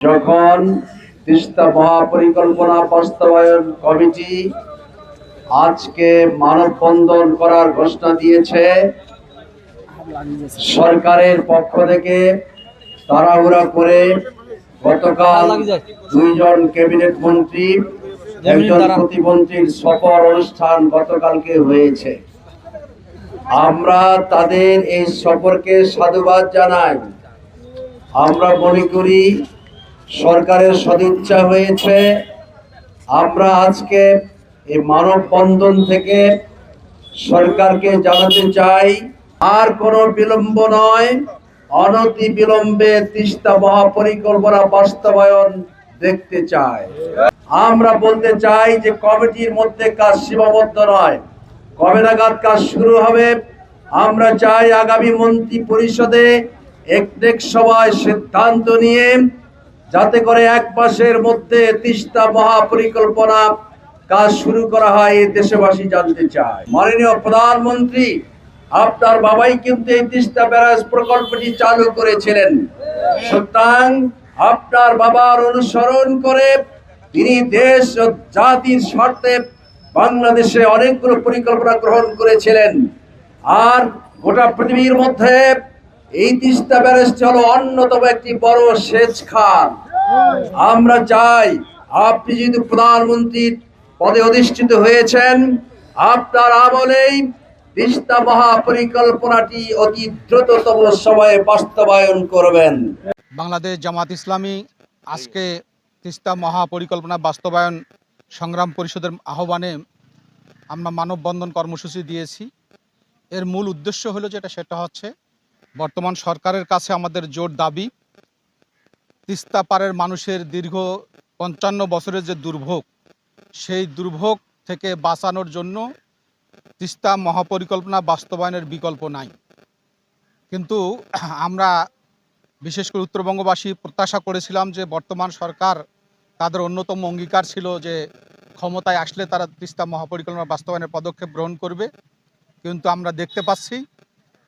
যখন তিস্তা মহাপরিকল্পনা বাস্তবায়ন কমিটি আজকে মানববন্ধন করার ঘোষণা দিয়েছে, সরকারের পক্ষ থেকে তাড়াহুড়া করে গতকাল দুইজন ক্যাবিনেট মন্ত্রী, একজন প্রতিমন্ত্রীর সফর অনুষ্ঠান গতকালকে হয়েছে। আমরা তাদের এই সফরকে সাধুবাদ জানাই। আমরা মনে করি সরকারের সদিচ্ছা হয়েছে। আমরা আজকে এই মানববন্ধন থেকে সরকারকে জানাতে চাই, আর কোনো বিলম্ব নয়, অনতি বিলম্বে তিস্তা মহাপরিকল্পনা বাস্তবায়ন দেখতে চাই। আমরা বলতে চাই যে কমিটির মধ্যে কাজ সীমাবদ্ধ নয়, কবে নাগাদ কাজ শুরু হবে আমরা চাই আগামী মন্ত্রী পরিষদে এক সভায় সিদ্ধান্ত নিয়ে যাতে করে এক মাসের মধ্যে তিস্তা মহাপরিকল্পনা কাজ শুরু করা হয়, এই দেশবাসী জানতে চায়। মাননীয় প্রধানমন্ত্রী, আপনার বাবাই কিন্তু এই তিস্তা ব্যারাজ প্রকল্পটি চালু করেছিলেন। সুতরাং আপনার বাবার অনুসরণ করে তিনি দেশ ও জাতির স্বার্থে বাংলাদেশে অনেকগুলো পরিকল্পনা গ্রহণ করেছিলেন। আর গোটা পৃথিবীর মধ্যে এই তিস্তা ব্যারেজটি হলো অন্যতম একটি বড় সেচ খাত। আমরা চাই আপনি যেহেতু প্রধানমন্ত্রীর পদে অধিষ্ঠিত হয়েছেন, আপনার আমলেই তিস্তা মহাপরিকল্পনাটি অতি দ্রুততম সময়ে বাস্তবায়ন করবেন। বাংলাদেশ জামাত ইসলামী আজকে তিস্তা মহাপরিকল্পনা বাস্তবায়ন সংগ্রাম পরিষদের আহ্বানে আমরা মানববন্ধন কর্মসূচি দিয়েছি। এর মূল উদ্দেশ্য হলো সেটা হচ্ছে বর্তমান সরকারের কাছে আমাদের জোর দাবি, তিস্তা পাড়ের মানুষের দীর্ঘ ৫৫ বছরের যে দুর্ভোগ, সেই দুর্ভোগ থেকে বাঁচানোর জন্য তিস্তা মহাপরিকল্পনা বাস্তবায়নের বিকল্প নাই। কিন্তু আমরা বিশেষ করে উত্তরবঙ্গবাসী প্রত্যাশা করেছিলাম যে বর্তমান সরকার তাদের অন্যতম অঙ্গীকার ছিল যে ক্ষমতায় আসলে তারা তিস্তা মহাপরিকল্পনা বাস্তবায়নের পদক্ষেপ গ্রহণ করবে। কিন্তু আমরা দেখতে পাচ্ছি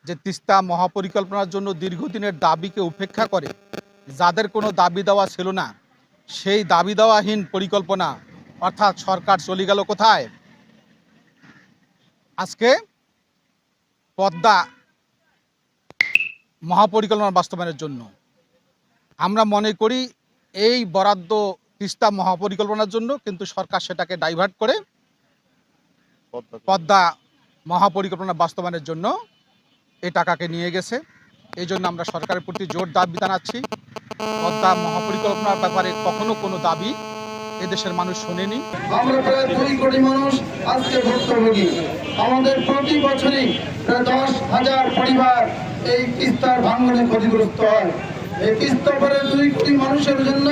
যে তিস্তা মহাপরিকল্পনার জন্য দীর্ঘদিনের দাবিকে উপেক্ষা করে যাদের কোনো দাবি দেওয়া ছিল না, সেই দাবি দেওয়াহীন পরিকল্পনা অর্থাৎ সরকার চলে গেল কোথায়? আজকে পদ্মা মহাপরিকল্পনা বাস্তবায়নের জন্য আমরা মনে করি এই বরাদ্দ তিস্তা মহাপরিকল্পনার জন্য, কিন্তু সরকার সেটাকে ডাইভার্ট করে পদ্মা মহাপরিকল্পনা বাস্তবায়নের জন্য এই টাকাকে নিয়ে গেছে। এই জন্য আমরা সরকারের প্রতি জোর দাবি জানাচ্ছি, পদ্মা মহাপরিকল্পনার ব্যাপারে কখনো কোনো দাবি এদেশের মানুষ শোনেনি। আমরা প্রায় 2 কোটি মানুষ আজকে ভুক্তভোগী। আমাদের প্রতি বছরই প্রায় 10,000 পরিবার এই তিস্তার ভাঙনে ক্ষতিগ্রস্ত হয়। এই তিস্তা পারে 2 কোটি মানুষের জন্য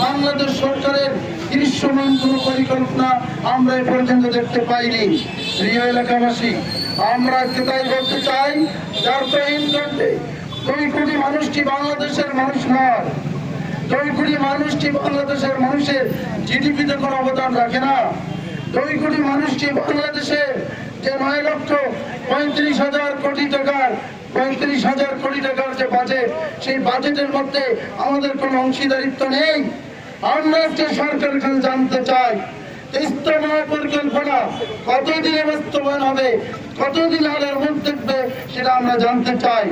বাংলাদেশ সরকারের দৃশ্যমান কোনো পরিকল্পনা আমরা এ পর্যন্ত দেখতে পাইনি। প্রিয় এলাকাবাসী, আমরা আজকে তাই বলতে চাই, যার প্রাইম কন্টে 2 কোটি মানুষটি বাংলাদেশের মানুষ নয়। 2 কোটি মানুষটি বাংলাদেশের মানুষের জিডিপিতে কোনো অবদান রাখে না। 2 কোটি মানুষটি বাংলাদেশে যে 9,35,000 কোটি টাকার 35,000 কোটি টাকার যে বাজেট, সেই বাজেটের মধ্যে আমাদের কোনো অংশীদারিত্ব নেই। আমরা যে সরকার জানতে চাই তিস্তা মহাপরিকল্পনা কতদিনে বাস্তবায়ন হবে, কতদিন আগের মুখ দেখবে, সেটা আমরা জানতে চাই।